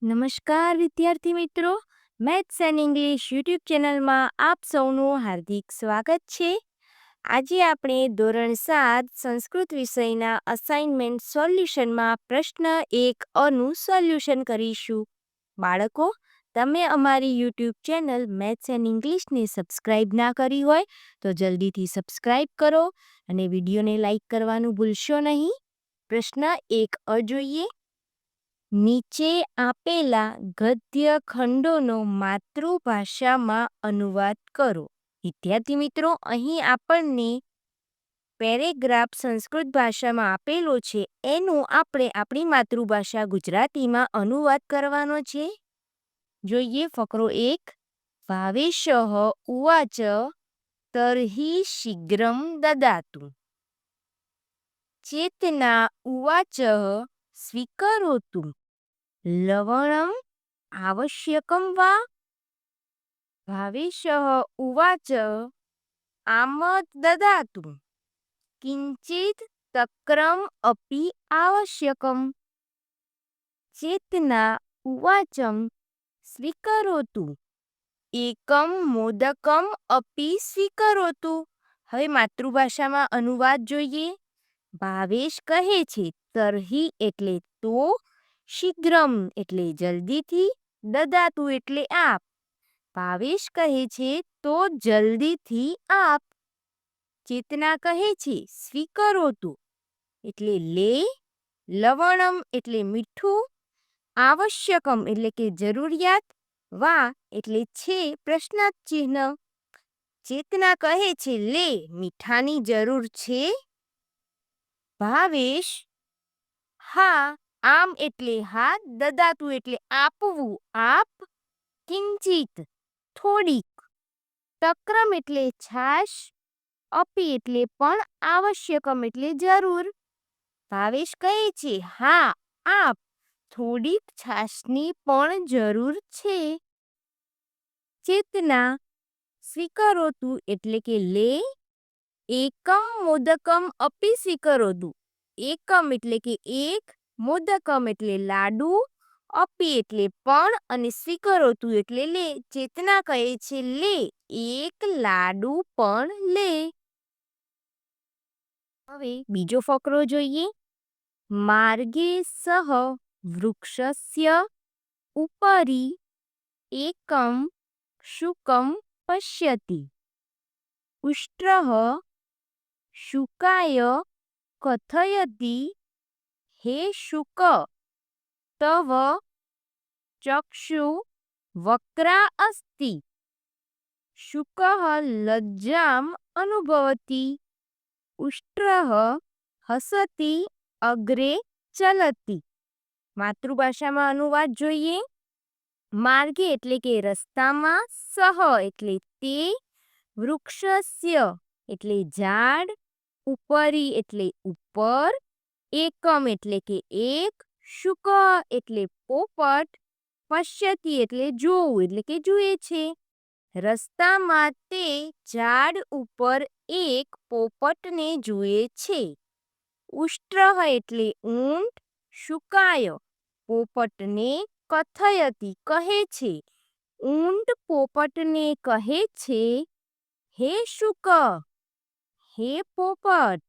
નમસ્કાર વિદ્યાર્થી મિત્રો, મેથ્સ એન્ડ ઇંગ્લિશ યુટ્યુબ ચેનલમાં આપ સૌનું હાર્દિક સ્વાગત છે. આજે આપણે ધોરણ 7 સંસ્કૃત વિષયના અસાઇનમેન્ટ સોલ્યુશનમાં પ્રશ્ન 1 અનું સોલ્યુશન કરીશું. બાળકો, તમે અમારી યુટ્યુબ ચેનલ મેથ્સ એન્ડ ઇંગ્લિશને સબસ્ક્રાઇબ ના કરી હોય તો જલ્દીથી સબસ્ક્રાઇબ કરો અને વિડીયોને લાઇક કરવાનું ભૂલશો નહીં. પ્રશ્ન 1 અ જોઈએ. નીચે આપેલા ગદ્ય ખંડોનો માતૃભાષામાં અનુવાદ કરો. વિદ્યાર્થી મિત્રો, અહીં આપણને પેરેગ્રાફ સંસ્કૃત ભાષામાં આપેલો છે, એનું આપણે આપણી માતૃભાષા ગુજરાતીમાં અનુવાદ કરવાનો છે. જોઈએ ફકરો 1. ભાવેશઃ ઉવાચ તર્હિ શીઘ્રમ દદાતુ. ચેતના ઉવાચ સ્વીકરોતુ. લવણમ આવશ્યકમ વા. ભાવેશઃ ઉવાચ આમદ દદાતુ. કિંચિત તક્રમ અપી આવશ્યકમ. ચેતના ઉવાચમ સ્વીકરોતુ. એકમ મોદકમ અપી સ્વીકરોતુ. હવે માતૃભાષામાં અનુવાદ જોઈએ. ભાવેશ કહે છે તર્હિ એટલે તો, શીઘ્રમ એટલે જલ્દીથી, દદાતુ એટલે આપ. ભાવેશ કહે છે તો જલ્દીથી આપ. ચેતના કહે છે સ્વીકરોતુ એટલે લે. લવણમ એટલે મીઠું. આવશ્યકમ એટલે કે જરૂરિયાત. વા એટલે છે પ્રશ્નાર્થ ચિહ્ન. ચેતના કહે છે લે, મીઠાની જરૂર છે. ભાવેશ હા, આમ એટલે હા, દદાતુ એટલે આપવું, આપ. કિંચિત થોડીક. તક્રમ એટલે છાશ. અપી એટલે પણ. આવશ્યકમ એટલે જરૂર. ભાવેશ કહે છે હા, આપ, થોડીક છાશની પણ જરૂર છે. ચેતના સ્વીકરોતુ એટલે કે લે. એકમ મોદકમ અપી સ્વીકરોતુ. એકમ એટલે કે એક, મોદકમ એટલે લાડુ, અપી એટલે પણ અને સ્વીકરોતુ એટલે લે. ચેતના કહે છે લે, એક લાડુ પણ લે. હવે બીજો ફકરો જોઈએ. માર્ગે સહ વૃક્ષસ્ય ઉપરી એકમ શુકમ પશ્યતિ. ઉષ્ટ્રઃ શુકાય કથયતિ હે શુક, તવ ચક્ષુ વક્રા અસ્તિ. શુકઃ લજ્જામ અનુભવતિ. ઉષ્ટ્રઃ હસતિ અગ્રે ચલતિ. માતૃભાષામાં અનુવાદ જોઈએ. માર્ગે એટલે કે રસ્તામાં, સહ એટલે તે, વૃક્ષસ્ય એટલે ઝાડ, ઉપરી એટલે ઉપર, એકમ એટલે કે એક, શુક એટલે પોપટ, પશ્યતિ એટલે જોવું એટલે કે જુએ છે. રસ્તામાં તે ઝાડ ઉપર એક પોપટને જુએ છે. ઉષ્ટ્રઃ એટલે ઊંટ, શુકાય પોપટને, કથયતિ કહે છે. ઊંટ પોપટને કહે છે હે શુક, હે પોપટ,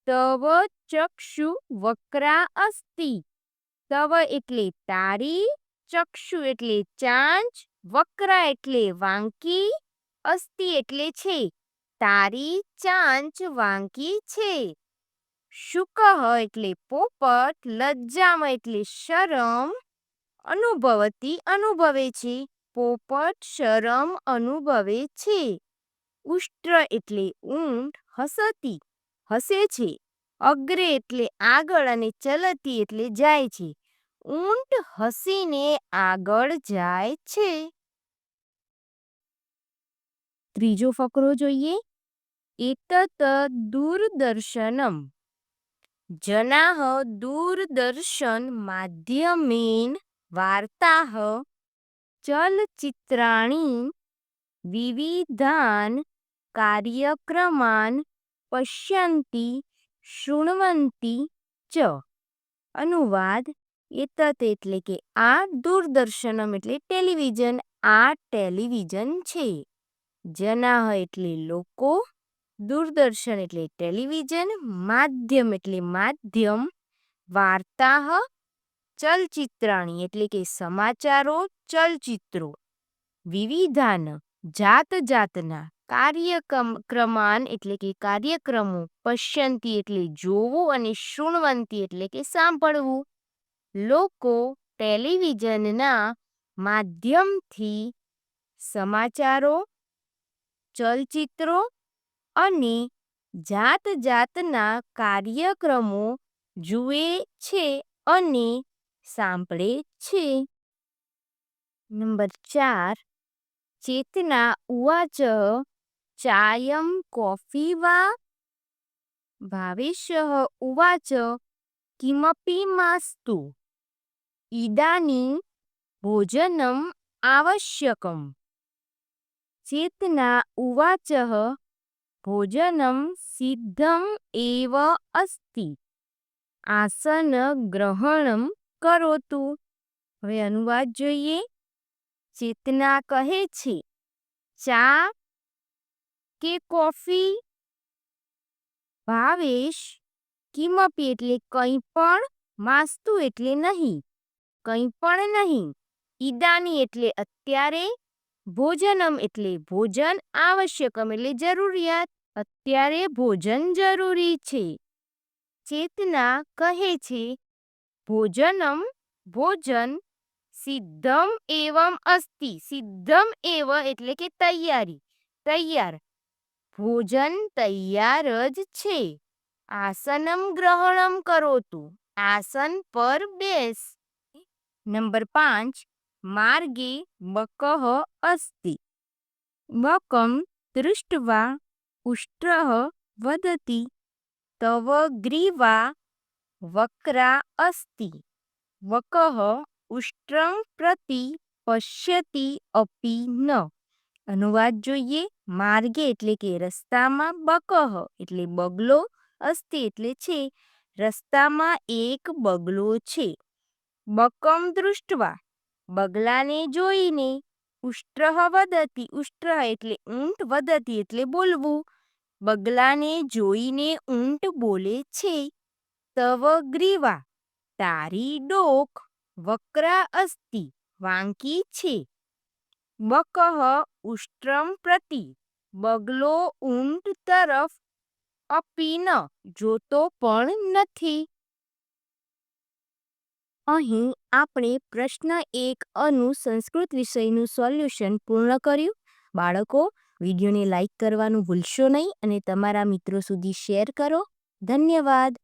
તવ ચક્ષુ વક્રા અસ્તિ. તવ એટલે તારી, ચક્ષુ એટલે ચાંચ, વક્રા એટલે વાંકી, અસ્તિ એટલે છે, તારી ચાંચ વાંકી છે. શુક એટલે પોપટ, લજ્જામ એટલે શરમ, અનુભવતી અનુભવે છે, પોપટ શરમ અનુભવે છે. ઉષ્ટ્ર એટલે ઊંટ, હસતી હસે છે, અગ્રે એટલે આગળ અને ચલતી એટલે જાય છે. ઊંટ હસીને આગળ જાય છે. ત્રીજો ફકરો જોઈએ. એતત દૂરદર્શનમ. જનાઃ દૂરદર્શન માધ્યમેન વાર્તાઃ ચલચિત્રાણि વિવિધાન કાર્યક્રમાન પશ્યન્તિ શૃણવન્તિ ચ. અનુવાદ. એતત એટલે કે આ, દૂરદર્શનમ એટલે ટેલિવિઝન, આ ટેલિવિઝન છે. જનાહ એટલે લોકો, દૂરદર્શન એટલે ટેલિવિઝન, માધ્યમ એટલે માધ્યમ, વાર્તાહ ચલચિત્રાણી એટલે કે સમાચારો, ચલચિત્રો, વિવિધાન જાત જાતના, કાર્યક્રમાન એટલે કે કાર્યક્રમો, પશ્યંતી એટલે જોવું અને શૃણવંતી એટલે કે સાંભળવું. લોકો ટેલિવિઝનના માધ્યમથી સમાચારો, ચલચિત્રો અને જાત જાતના કાર્યક્રમો જુએ છે અને સાંભળે છે. નંબર 4, ચેતના ઉવાચ ચાયમ કોફી વા, ભાવેશઃ ઉવાચ કિમપી માસ્તુ ઇદાનીં ભોજનમ આવશ્યકમ. ચેતના ઉવાચ ભોજનમ સિદ્ધમ એવ અસ્તિ, આસન ગ્રહણમ કરોતુ. હવે અનુવાદ જોઈએ. ચેતના કહે છે, ચા કે કોફી, ભાવેશ કિમપી એટલે કંઈ પણ, માસ્તુ એટલે નહીં, કંઈ પણ નહીં, ઈદાની એટલે અત્યારે, ભોજનમ એટલે ભોજન, આવશ્યકમ એટલે જરૂરિયાત, અત્યારે ભોજન જરૂરી છે. ચેતના કહે છે, ભોજનમ ભોજન, સિદ્ધમ એવમ અસ્તિ, સિદ્ધમ એવ એટલે કે તૈયારી, તૈયાર, ભોજન તૈયાર જ છે. આસનમ ગ્રહણમ કરોતુ, આસન પર બેસ. નંબર 5, માર્ગે બકઃ અસ્તિ, બકમ દૃષ્ટવા ઉષ્ટ્રઃ વદતિ, તવ ગ્રીવા વક્રા અસ્તિ, વકઃ ઉષ્ટ્રં પ્રતિ પશ્યતિ અપી ન. અનુવાદ જોઈએ. માર્ગે એટલે કે રસ્તામાં, બકઃ એટલે બગલો, અસ્તિ એટલે છે, રસ્તામાં એક બગલો છે. બકમ દૃષ્ટવા બગલાને જોઈને, ઉષ્ટ્રઃ વદતિ, ઉષ્ટ્રઃ એટલે ઊંટ, વદતિ એટલે બોલવું, બગલાને જોઈને ઊંટ બોલે છે. તવ ગ્રીવા તારી ડોક, વક્રા અસ્તિ વાંકી છે. બકઃ ઉષ્ટ્રમ પ્રતિ બગલો ઊંટ તરફ, અપી ન જોતો પણ નથી. અહીં આપણે પ્રશ્ન 1 સંસ્કૃત વિષયનું સોલ્યુશન પૂર્ણ કર્યું. બાળકો, વિડીયોને લાઈક કરવાનું ભૂલશો નહીં અને તમારા મિત્રો સુધી શેર કરો. ધન્યવાદ.